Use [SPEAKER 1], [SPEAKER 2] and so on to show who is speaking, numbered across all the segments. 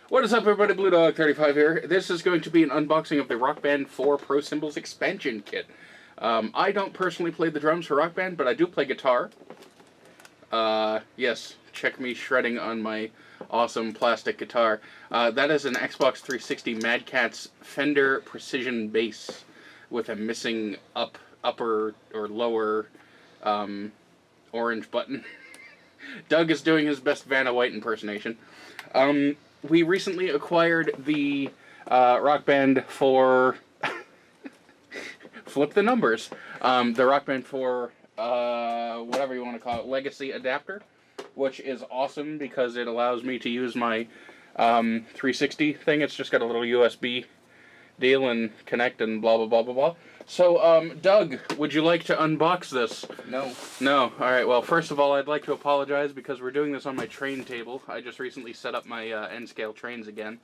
[SPEAKER 1] What is up, everybody? Blue Dog 35 here. This is going to be an unboxing of the Rock Band 4 Pro Cymbals expansion kit. I don't personally play the drums for Rock Band, but I do play guitar. Yes, check me shredding on my awesome plastic guitar. That is an Xbox 360 Mad Catz Fender Precision bass with a missing upper or lower orange button. Doug is doing his best Vanna White impersonation. We recently acquired the Rock Band for flip the numbers. The Rock Band for whatever you want to call it, Legacy adapter, which is awesome because it allows me to use my 360 thing. It's just got a little USB deal and connect and blah blah blah blah blah. So, Doug, would you like to unbox this?
[SPEAKER 2] No.
[SPEAKER 1] No? Alright, well, first of all, I'd like to apologize because we're doing this on my train table. I just recently set up my N-scale trains again.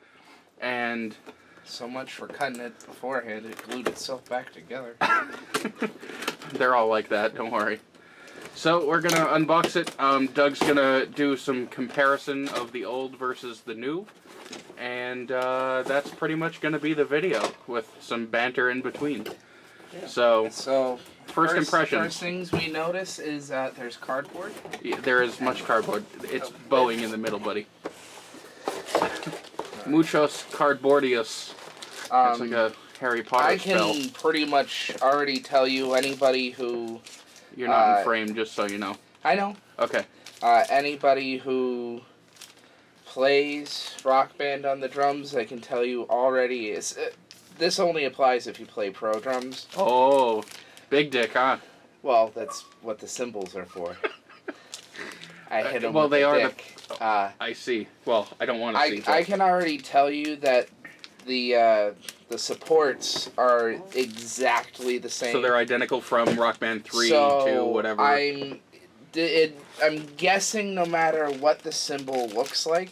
[SPEAKER 1] And
[SPEAKER 2] So much for cutting it beforehand. It glued itself back together.
[SPEAKER 1] they're all like that, don't worry. So, we're going to unbox it. Doug's going to do some comparison of the old versus the new. And that's pretty much going to be the video with some banter in between.
[SPEAKER 2] Yeah.
[SPEAKER 1] So first impressions.
[SPEAKER 2] First things we notice is that there's cardboard.
[SPEAKER 1] Yeah, there is much cardboard. It's bowing in the middle, buddy. Muchos cardboardios. It's like a Harry Potter spell.
[SPEAKER 2] I can pretty much already tell you anybody who...
[SPEAKER 1] You're not in frame, just so you know.
[SPEAKER 2] I know.
[SPEAKER 1] Okay.
[SPEAKER 2] Anybody who plays Rock Band on the drums, I can tell you already is... this only applies if you play pro drums.
[SPEAKER 1] Oh, big dick, huh?
[SPEAKER 2] Well, that's what the cymbals are for. I hit them
[SPEAKER 1] well,
[SPEAKER 2] with
[SPEAKER 1] they
[SPEAKER 2] the
[SPEAKER 1] are
[SPEAKER 2] dick.
[SPEAKER 1] I see. Well, I don't want to see.
[SPEAKER 2] I can already tell you that the supports are exactly the same.
[SPEAKER 1] So they're identical from Rock Band 3 to whatever.
[SPEAKER 2] I'm guessing no matter what the cymbal looks like,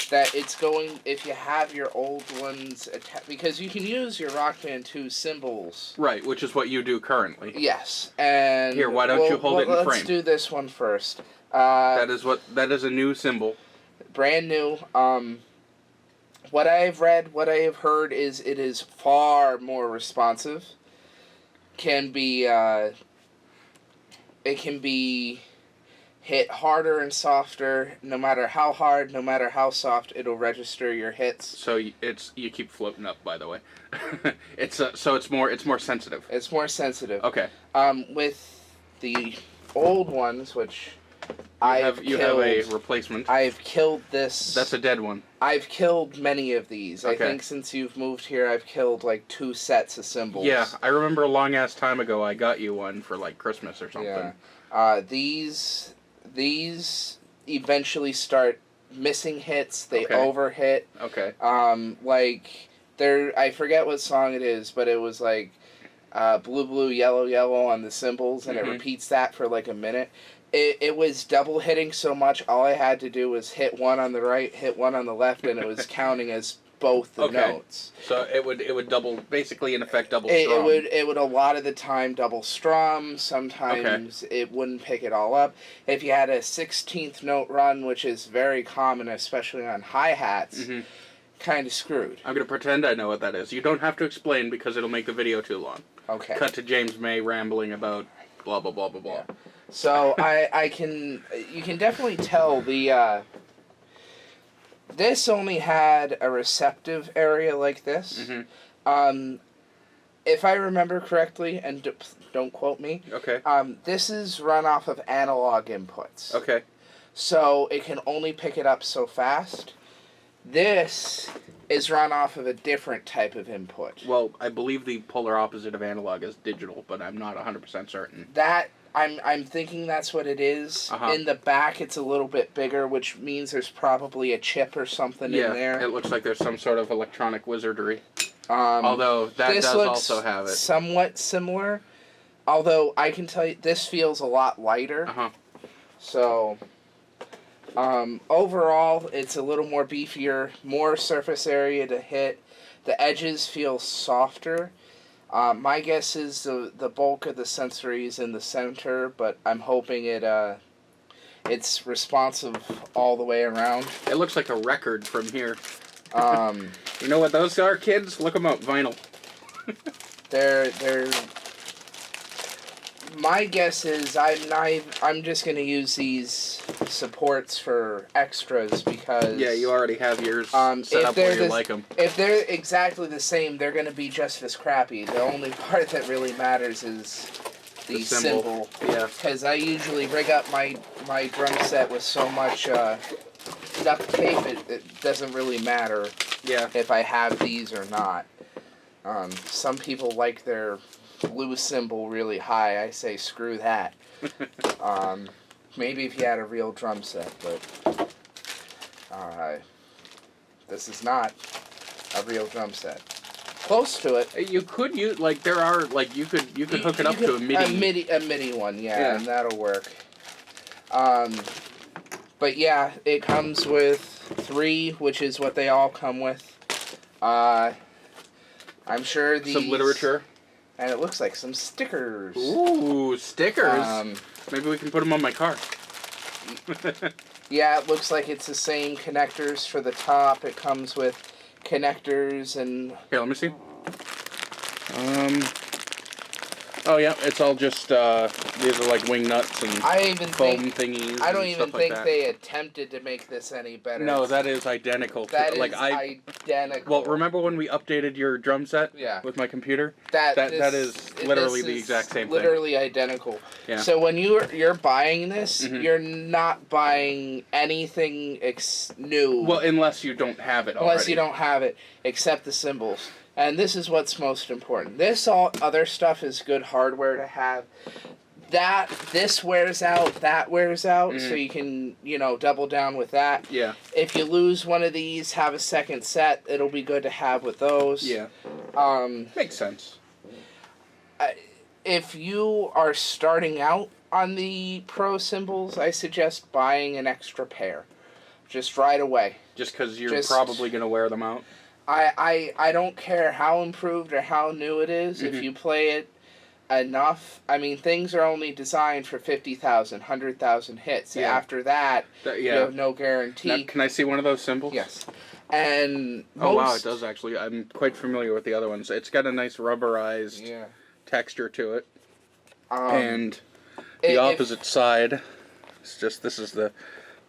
[SPEAKER 2] that it's going, if you have your old ones, because you can use your Rock Band 2 cymbals.
[SPEAKER 1] Right, which is what you do currently.
[SPEAKER 2] Yes, and
[SPEAKER 1] here, why don't you hold it in frame?
[SPEAKER 2] Let's do this one first.
[SPEAKER 1] That is a new cymbal.
[SPEAKER 2] Brand new. What I have read, what I have heard is it is far more responsive. It can be hit harder and softer. No matter how hard, no matter how soft, it'll register your hits.
[SPEAKER 1] So you keep floating up, by the way. So it's more sensitive.
[SPEAKER 2] It's more sensitive.
[SPEAKER 1] Okay.
[SPEAKER 2] With the old ones, which
[SPEAKER 1] you have a replacement.
[SPEAKER 2] I've killed this.
[SPEAKER 1] That's a dead one.
[SPEAKER 2] I've killed many of these.
[SPEAKER 1] Okay.
[SPEAKER 2] I think since you've moved here, I've killed like 2 sets of cymbals.
[SPEAKER 1] Yeah, I remember a long ass time ago I got you one for like Christmas or something.
[SPEAKER 2] Yeah. These eventually start missing hits. They overhit.
[SPEAKER 1] Okay.
[SPEAKER 2] I forget what song it is, but it was like blue, blue, yellow, yellow on the cymbals, and it repeats that for like a minute. It was double hitting so much, all I had to do was hit one on the right, hit one on the left, and it was counting as both the notes.
[SPEAKER 1] So it would double, basically in effect double strum.
[SPEAKER 2] It would a lot of the time double strum. Sometimes it wouldn't pick it all up. If you had a 16th note run, which is very common, especially on hi-hats, kind of screwed.
[SPEAKER 1] I'm going to pretend I know what that is. You don't have to explain because it'll make the video too long.
[SPEAKER 2] Okay.
[SPEAKER 1] Cut to James May rambling about blah blah blah blah blah.
[SPEAKER 2] Yeah. So you can definitely tell this only had a receptive area like this. If I remember correctly, and don't quote me.
[SPEAKER 1] Okay.
[SPEAKER 2] This is run off of analog inputs.
[SPEAKER 1] Okay.
[SPEAKER 2] So it can only pick it up so fast. This is run off of a different type of input.
[SPEAKER 1] Well, I believe the polar opposite of analog is digital, but I'm not 100% certain.
[SPEAKER 2] I'm thinking that's what it is. In the back, it's a little bit bigger, which means there's probably a chip or something in there.
[SPEAKER 1] It looks like there's some sort of electronic wizardry. Although that does also have it.
[SPEAKER 2] Somewhat similar. Although I can tell you, this feels a lot lighter. So, overall, it's a little more beefier, more surface area to hit. The edges feel softer. My guess is the bulk of the sensory is in the center, but I'm hoping it It's responsive all the way around.
[SPEAKER 1] It looks like a record from here.
[SPEAKER 2] Um,
[SPEAKER 1] You know what those are, kids? Look them up. Vinyl.
[SPEAKER 2] they're. My guess is I'm just gonna use these supports for extras because
[SPEAKER 1] Yeah, you already have yours set up where you like them.
[SPEAKER 2] If they're exactly the same, they're gonna be just as crappy. The only part that really matters is the cymbal.
[SPEAKER 1] Yeah.
[SPEAKER 2] Because I usually rig up my drum set with so much duct tape, it doesn't really matter
[SPEAKER 1] Yeah.
[SPEAKER 2] if I have these or not. Some people like their blue cymbal really high. I say screw that. Maybe if you had a real drum set, but this is not a real drum set. Close to it.
[SPEAKER 1] You could use there are you could hook it up to a MIDI.
[SPEAKER 2] A MIDI one, yeah, and that'll work. But yeah, it comes with 3, which is what they all come with. I'm sure these...
[SPEAKER 1] Some literature.
[SPEAKER 2] And it looks like some stickers.
[SPEAKER 1] Ooh, stickers. Maybe we can put them on my car.
[SPEAKER 2] Yeah, it looks like it's the same connectors for the top. It comes with connectors and...
[SPEAKER 1] Here, let me see. Oh yeah, it's all just these are like wing nuts and foam thingies.
[SPEAKER 2] I don't even think
[SPEAKER 1] like
[SPEAKER 2] they attempted to make this any better.
[SPEAKER 1] No, that is identical.
[SPEAKER 2] That is identical.
[SPEAKER 1] Well, remember when we updated your drum set?
[SPEAKER 2] Yeah.
[SPEAKER 1] With my computer?
[SPEAKER 2] That
[SPEAKER 1] is literally the exact same thing.
[SPEAKER 2] Literally identical.
[SPEAKER 1] Yeah.
[SPEAKER 2] So when you're buying this,
[SPEAKER 1] Mm-hmm.
[SPEAKER 2] you're not buying anything new.
[SPEAKER 1] Well, unless you don't have it already.
[SPEAKER 2] Unless you don't have it, except the cymbals. And this is what's most important. This all other stuff is good hardware to have. This wears out, that wears out, so you can, double down with that.
[SPEAKER 1] Yeah.
[SPEAKER 2] If you lose one of these, have a second set. It'll be good to have with those.
[SPEAKER 1] Yeah. Makes sense.
[SPEAKER 2] If you are starting out on the Pro cymbals, I suggest buying an extra pair. Just right away.
[SPEAKER 1] Just because you're probably going to wear them out?
[SPEAKER 2] I don't care how improved or how new it is. If you play it enough, I mean, things are only designed for 50,000, 100,000 hits. Yeah. After that, you have no guarantee.
[SPEAKER 1] Now, can I see one of those cymbals?
[SPEAKER 2] Yes. And
[SPEAKER 1] wow, it does actually. I'm quite familiar with the other ones. It's got a nice rubberized texture to it. And the opposite side, this is the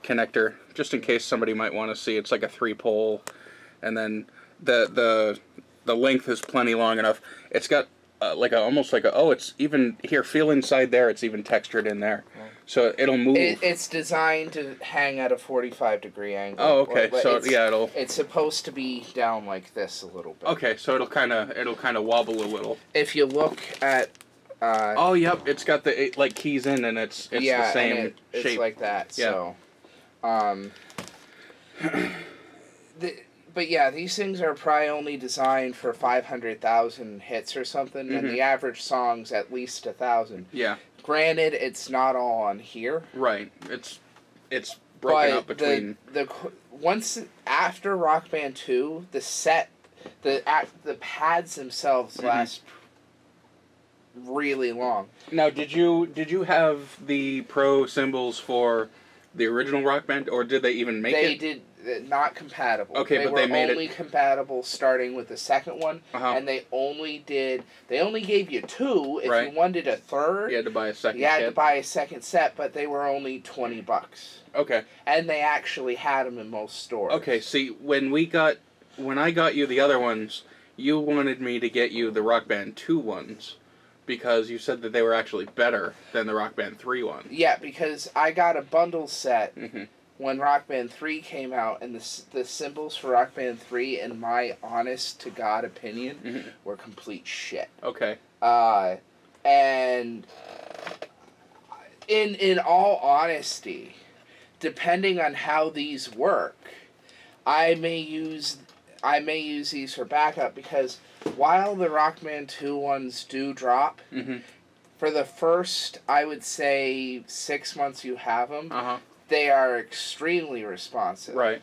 [SPEAKER 1] connector, just in case somebody might want to see. It's like a 3-pole, and then the length is plenty long enough. It's got it's even here. Feel inside there. It's even textured in there, so it'll move.
[SPEAKER 2] It's designed to hang at a 45-degree angle.
[SPEAKER 1] Oh, okay. So it'll.
[SPEAKER 2] It's supposed to be down like this a little bit.
[SPEAKER 1] Okay, so it'll kind of wobble a little.
[SPEAKER 2] If you look at.
[SPEAKER 1] Oh, yep. It's got the keys in, and it's the same shape.
[SPEAKER 2] It's like that.
[SPEAKER 1] Yeah.
[SPEAKER 2] So, but yeah, these things are probably only designed for 500,000 hits or something, and the average song's at least 1,000.
[SPEAKER 1] Yeah.
[SPEAKER 2] Granted, it's not all on here.
[SPEAKER 1] Right. It's broken up between.
[SPEAKER 2] Once after Rock Band 2, the pads themselves last really long.
[SPEAKER 1] Now, did you have the Pro cymbals for the original Rock Band, or did they even make it?
[SPEAKER 2] They did. Not compatible.
[SPEAKER 1] Okay, but they made it.
[SPEAKER 2] They were only compatible starting with the second one, and they only gave you 2. If you wanted a third,
[SPEAKER 1] you had to buy a second.
[SPEAKER 2] You had to buy a second set, but they were only $20.
[SPEAKER 1] Okay.
[SPEAKER 2] And they actually had them in most stores.
[SPEAKER 1] Okay, see, when I got you the other ones, you wanted me to get you the Rock Band 2 ones, because you said that they were actually better than the Rock Band 3 one.
[SPEAKER 2] Yeah, because I got a bundle set when Rock Band 3 came out, and the cymbals for Rock Band 3, in my honest-to-God opinion, were complete shit.
[SPEAKER 1] Okay.
[SPEAKER 2] And in all honesty, depending on how these work, I may use these for backup, because while the Rock Band 2 ones do drop, for the first, I would say, 6 months you have them, they are extremely responsive.
[SPEAKER 1] Right.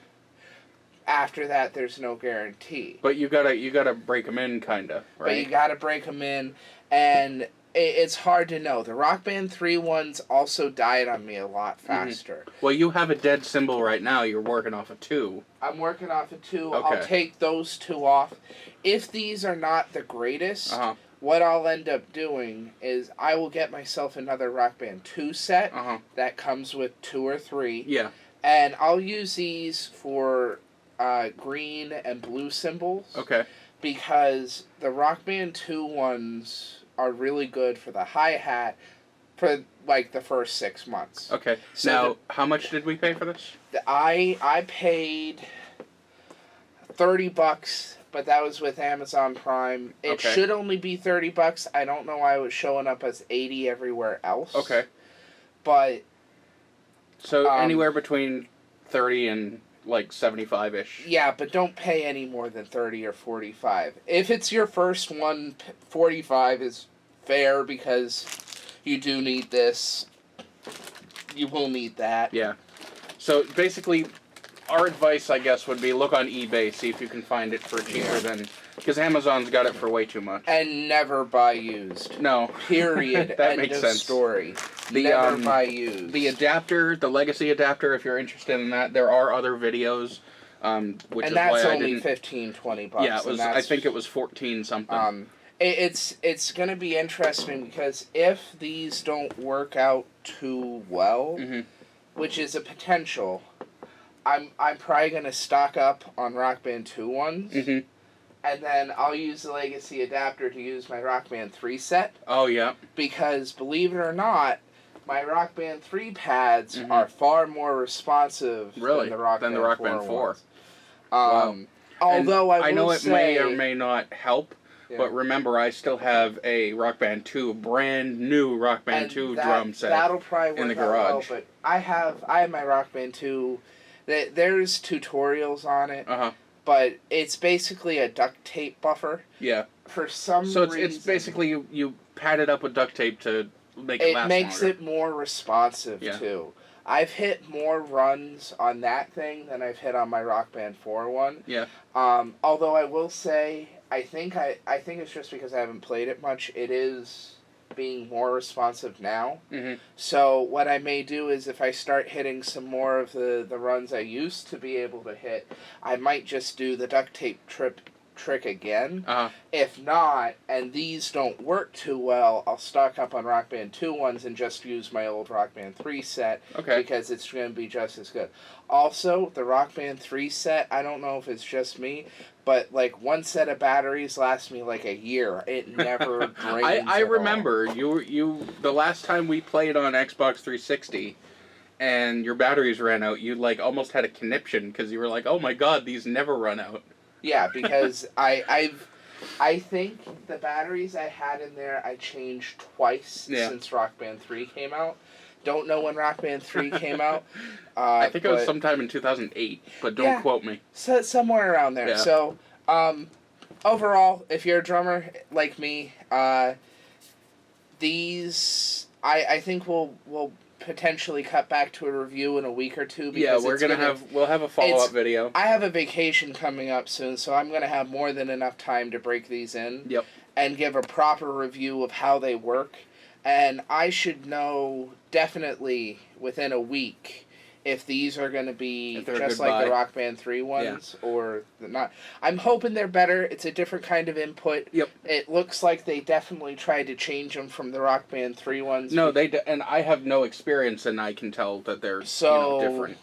[SPEAKER 2] After that, there's no guarantee.
[SPEAKER 1] But you gotta break them in, kinda, right?
[SPEAKER 2] But you gotta break them in, and it's hard to know. The Rock Band 3 ones also died on me a lot faster.
[SPEAKER 1] Well, you have a dead cymbal right now. You're working off of 2.
[SPEAKER 2] I'm working off of 2.
[SPEAKER 1] Okay.
[SPEAKER 2] I'll take those 2 off. If these are not the greatest,
[SPEAKER 1] Uh-huh.
[SPEAKER 2] what I'll end up doing is I will get myself another Rock Band 2 set that comes with 2 or 3.
[SPEAKER 1] Yeah.
[SPEAKER 2] And I'll use these for green and blue cymbals.
[SPEAKER 1] Okay.
[SPEAKER 2] Because the Rock Band 2 ones are really good for the hi-hat for, like, the first 6 months.
[SPEAKER 1] Okay. So now, how much did we pay for this?
[SPEAKER 2] I paid $30, but that was with Amazon Prime. It should only be $30. I don't know why it was showing up as $80 everywhere else.
[SPEAKER 1] Okay.
[SPEAKER 2] But...
[SPEAKER 1] So, anywhere between 30 and... like 75-ish.
[SPEAKER 2] Yeah, but don't pay any more than 30 or 45. If it's your first one, 45 is fair because you do need this. You will need that.
[SPEAKER 1] Yeah. So basically, our advice, I guess, would be look on eBay, see if you can find it for cheaper than... Because Amazon's got it for way too much.
[SPEAKER 2] And never buy used.
[SPEAKER 1] No.
[SPEAKER 2] Period.
[SPEAKER 1] That
[SPEAKER 2] End
[SPEAKER 1] makes
[SPEAKER 2] of
[SPEAKER 1] sense.
[SPEAKER 2] Story. Never buy used.
[SPEAKER 1] The adapter, the legacy adapter, if you're interested in that, there are other videos, which is why I didn't...
[SPEAKER 2] And that's only $15-20.
[SPEAKER 1] Yeah, it was. I think it was 14 something.
[SPEAKER 2] It's going to be interesting because if these don't work out too well, which is a potential, I'm probably going to stock up on Rock Band 2 ones. And then I'll use the Legacy adapter to use my Rock Band 3 set.
[SPEAKER 1] Oh, yeah.
[SPEAKER 2] Because, believe it or not, my Rock Band 3 pads are far more responsive than the Rock Band 4.
[SPEAKER 1] Wow.
[SPEAKER 2] Although
[SPEAKER 1] I know it may or may not help, but remember, I still have a Rock Band 2, brand new Rock Band 2 drum set
[SPEAKER 2] that'll probably work
[SPEAKER 1] in the garage.
[SPEAKER 2] Well, but I have my Rock Band 2. There's tutorials on it. But it's basically a duct tape buffer.
[SPEAKER 1] Yeah.
[SPEAKER 2] For some reason...
[SPEAKER 1] So it's basically you pad it up with duct tape to make it last longer. It makes
[SPEAKER 2] it more responsive, too. I've hit more runs on that thing than I've hit on my Rock Band 4 one.
[SPEAKER 1] Yeah.
[SPEAKER 2] Although I will say, I think it's just because I haven't played it much. It is being more responsive now. So what I may do is if I start hitting some more of the runs I used to be able to hit, I might just do the duct tape trick again. If not, and these don't work too well, I'll stock up on Rock Band 2 ones and just use my old Rock Band 3 set because it's going to be just as good. Also, the Rock Band 3 set, I don't know if it's just me, but like one set of batteries lasts me like a year. It never drains.
[SPEAKER 1] I remember you the last time we played on Xbox 360 and your batteries ran out, you like almost had a conniption because you were like, "Oh my god, these never run out."
[SPEAKER 2] Yeah, because I think the batteries I had in there I changed twice since Rock Band 3 came out. Don't know when Rock Band 3 came out.
[SPEAKER 1] I think it was sometime in 2008, but don't quote me.
[SPEAKER 2] So, somewhere around there. Yeah. So, overall, if you're a drummer like me, these I think we'll potentially cut back to a review in a week or two. Because
[SPEAKER 1] we'll have a follow-up video.
[SPEAKER 2] I have a vacation coming up soon, so I'm going to have more than enough time to break these in.
[SPEAKER 1] Yep.
[SPEAKER 2] And give a proper review of how they work. And I should know definitely within a week if these are going to be just like the Rock Band 3 ones or not. I'm hoping they're better. It's a different kind of input.
[SPEAKER 1] Yep.
[SPEAKER 2] It looks like they definitely tried to change them from the Rock Band 3 ones.
[SPEAKER 1] No, and I have no experience, and I can tell that they're different.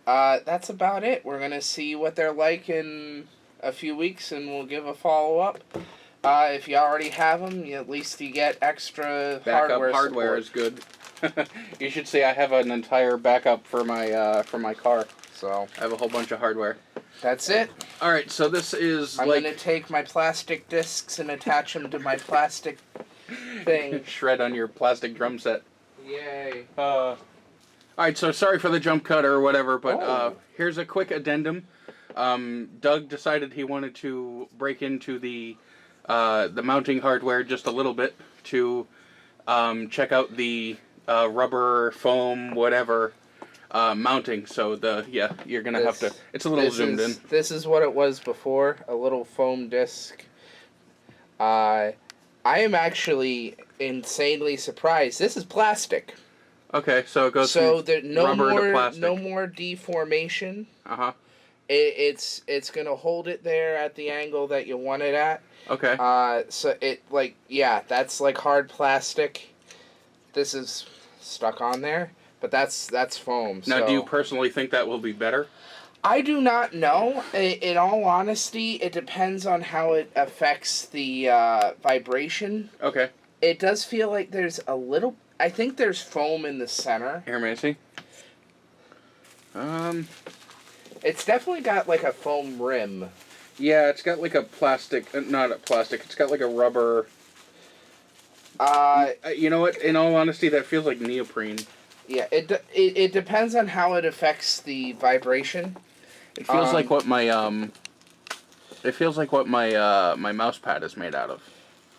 [SPEAKER 2] That's about it. We're going to see what they're like in a few weeks, and we'll give a follow-up. If you already have them, at least you get extra
[SPEAKER 1] hardware is good. You should see I have an entire backup for my car.
[SPEAKER 2] So
[SPEAKER 1] I have a whole bunch of hardware.
[SPEAKER 2] That's it.
[SPEAKER 1] All right, so this is
[SPEAKER 2] I'm going to take my plastic discs and attach them to my plastic thing.
[SPEAKER 1] Shred on your plastic drum set.
[SPEAKER 2] Yay.
[SPEAKER 1] All right, so sorry for the jump cut or whatever, but here's a quick addendum. Doug decided he wanted to break into the mounting hardware just a little bit to check out the rubber, foam, whatever mounting. So you're gonna have to. It's a little zoomed in.
[SPEAKER 2] This is what it was before, a little foam disc. I am actually insanely surprised. This is plastic.
[SPEAKER 1] Okay, so it goes
[SPEAKER 2] So
[SPEAKER 1] from
[SPEAKER 2] there
[SPEAKER 1] rubber to plastic.
[SPEAKER 2] no more deformation.
[SPEAKER 1] Uh-huh.
[SPEAKER 2] It's gonna hold it there at the angle that you want it at.
[SPEAKER 1] Okay.
[SPEAKER 2] So it like that's like hard plastic. This is stuck on there, but that's foam.
[SPEAKER 1] Now,
[SPEAKER 2] so.
[SPEAKER 1] do you personally think that will be better?
[SPEAKER 2] I do not know. In all honesty, it depends on how it affects the vibration.
[SPEAKER 1] Okay.
[SPEAKER 2] It does feel like there's a little. I think there's foam in the center.
[SPEAKER 1] Here, may I see?
[SPEAKER 2] It's definitely got like a foam rim.
[SPEAKER 1] Yeah, it's got like a plastic, not a plastic, it's got like a rubber. You know what? In all honesty, that feels like neoprene.
[SPEAKER 2] Yeah, it depends on how it affects the vibration.
[SPEAKER 1] It feels like what my It feels like what my my mouse pad is made out of.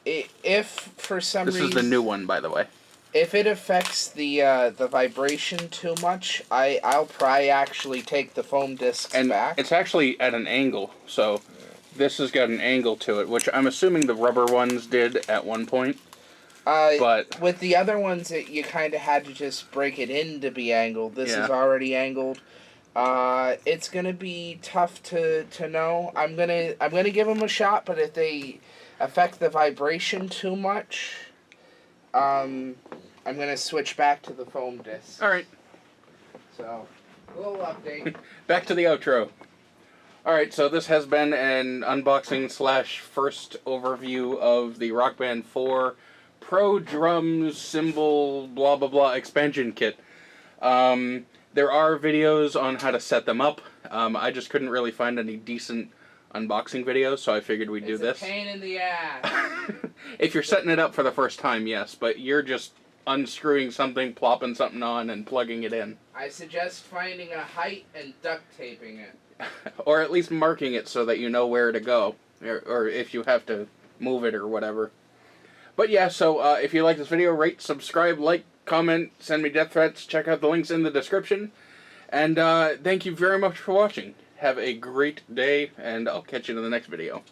[SPEAKER 2] If for some reason
[SPEAKER 1] This is the new one, by the way.
[SPEAKER 2] If it affects the vibration too much, I'll probably actually take the foam discs back.
[SPEAKER 1] It's actually at an angle, so this has got an angle to it, which I'm assuming the rubber ones did at one point. But
[SPEAKER 2] with the other ones, you kind of had to just break it in to be angled. This is already angled. It's gonna be tough to know. I'm gonna give them a shot, but if they affect the vibration too much, I'm gonna switch back to the foam disc.
[SPEAKER 1] all right,
[SPEAKER 2] So, a little update.
[SPEAKER 1] back to the outro. All right, so this has been an unboxing / first overview of the Rock Band 4 Pro Drums Cymbal blah blah blah expansion kit. There are videos on how to set them up. I just couldn't really find any decent unboxing videos, so I figured we'd do this.
[SPEAKER 2] It's a pain in the ass.
[SPEAKER 1] If you're setting it up for the first time, yes, but you're just unscrewing something, plopping something on, and plugging it in.
[SPEAKER 2] I suggest finding a height and duct taping it.
[SPEAKER 1] Or at least marking it so that you know where to go, or if you have to move it or whatever. But yeah, so if you like this video, rate, subscribe, like, comment, send me death threats, check out the links in the description. And thank you very much for watching. Have a great day, and I'll catch you in the next video.